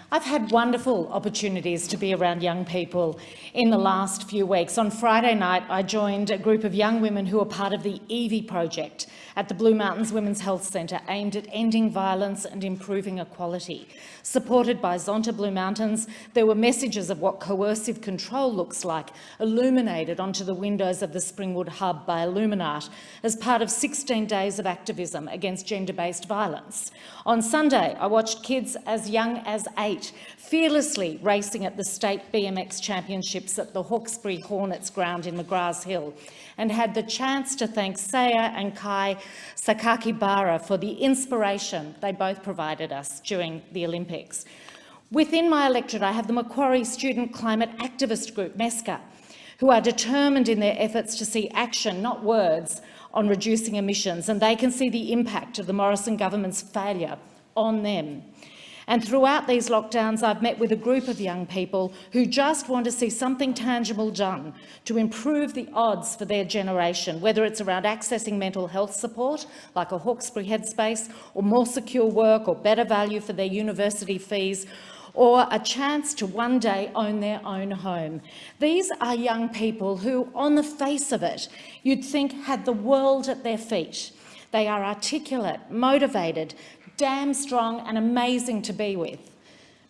I've had wonderful opportunities to be around young people in the last few weeks. On Friday night, I joined a group of young women who are part of the Evie project at the Blue Mountains Women's Health Centre, aimed at ending violence and improving equality. Supported by Zonta Blue Mountains, there were messages of what coercive control looks like illuminated onto the windows of the Springwood Hub by Illuminat as part of 16 days of activism against gender-based violence. On Sunday, I watched kids as young as 8 fearlessly racing at the state BMX championships at the Hawkesbury Hornets ground in McGrath's Hill, and had the chance to thank Saya and Kai Sakakibara for the inspiration they both provided us during the Olympics. Within my electorate, I have the Macquarie student climate activist group, MESCA, who are determined in their efforts to see action, not words, on reducing emissions, and they can see the impact of the Morrison government's failure on them. And throughout these lockdowns, I've met with a group of young people who just want to see something tangible done to improve the odds for their generation, whether it's around accessing mental health support, like a Hawkesbury Headspace, or more secure work, or better value for their university fees, or a chance to one day own their own home. These are young people who, on the face of it, you'd think had the world at their feet. They are articulate, motivated, damn strong and amazing to be with.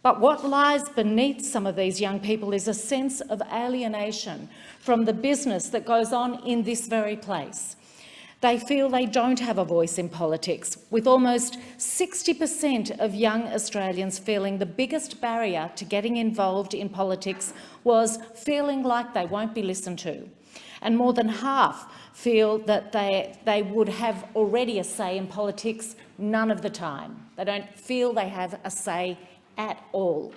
But what lies beneath some of these young people is a sense of alienation from the business that goes on in this very place. They feel they don't have a voice in politics, with almost 60% of young Australians feeling the biggest barrier to getting involved in politics was feeling like they won't be listened to. And more than half feel that they would have already a say in politics none of the time. They don't feel they have a say at all.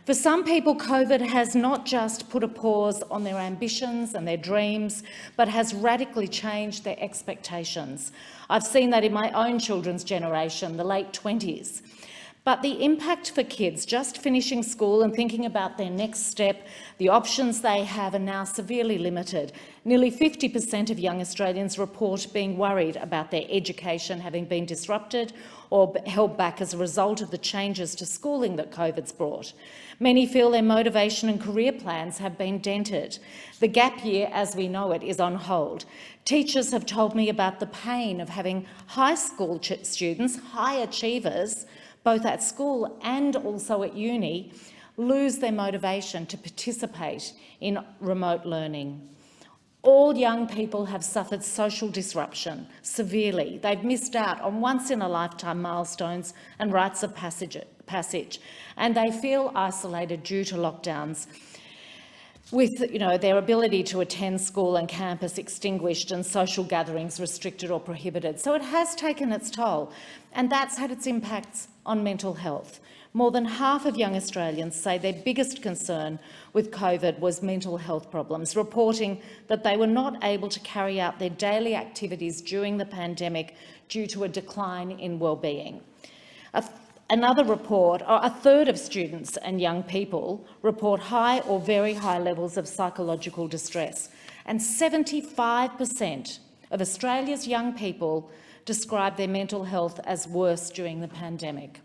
For some people, COVID has not just put a pause on their ambitions and their dreams, but has radically changed their expectations. I've seen that in my own children's generation, the late 20s. But the impact for kids just finishing school and thinking about their next step, the options they have are now severely limited. Nearly 50% of young Australians report being worried about their education having been disrupted or held back as a result of the changes to schooling that COVID's brought. Many feel their motivation and career plans have been dented. The gap year, as we know it, is on hold. Teachers have told me about the pain of having high school students, high achievers, both at school and also at uni, lose their motivation to participate in remote learning. All young people have suffered social disruption severely. They've missed out on once-in-a-lifetime milestones and rites of passage, and they feel isolated due to lockdowns, with their ability to attend school and campus extinguished and social gatherings restricted or prohibited. So it has taken its toll, and that's had its impacts on mental health. More than half of young Australians say their biggest concern with COVID was mental health problems, reporting that they were not able to carry out their daily activities during the pandemic due to a decline in well-being. Another report, a third of students and young people report high or very high levels of psychological distress, and 75% of Australia's young people describe their mental health as worse during the pandemic.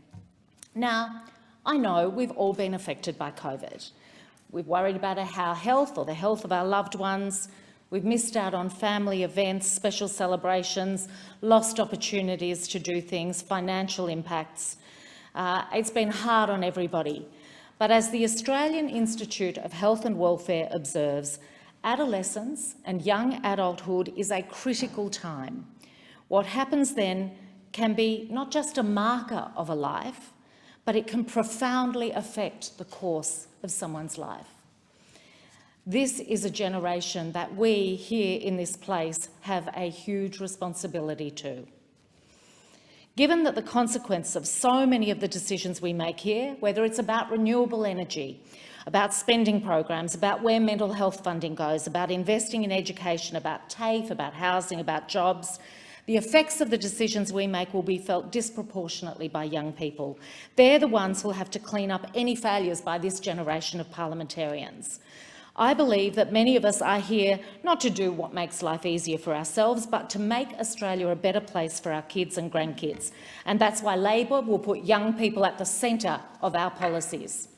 Now, I know we've all been affected by COVID. We've worried about our health or the health of our loved ones. We've missed out on family events, special celebrations, lost opportunities to do things, financial impacts. It's been hard on everybody. But as the Australian Institute of Health and Welfare observes, adolescence and young adulthood is a critical time. What happens then can be not just a marker of a life, but it can profoundly affect the course of someone's life. This is a generation that we here in this place have a huge responsibility to. Given that the consequence of so many of the decisions we make here, whether it's about renewable energy, about spending programs, about where mental health funding goes, about investing in education, about TAFE, about housing, about jobs, the effects of the decisions we make will be felt disproportionately by young people. They're the ones who'll have to clean up any failures by this generation of parliamentarians. I believe that many of us are here not to do what makes life easier for ourselves, but to make Australia a better place for our kids and grandkids. And that's why Labor will put young people at the centre of our policies.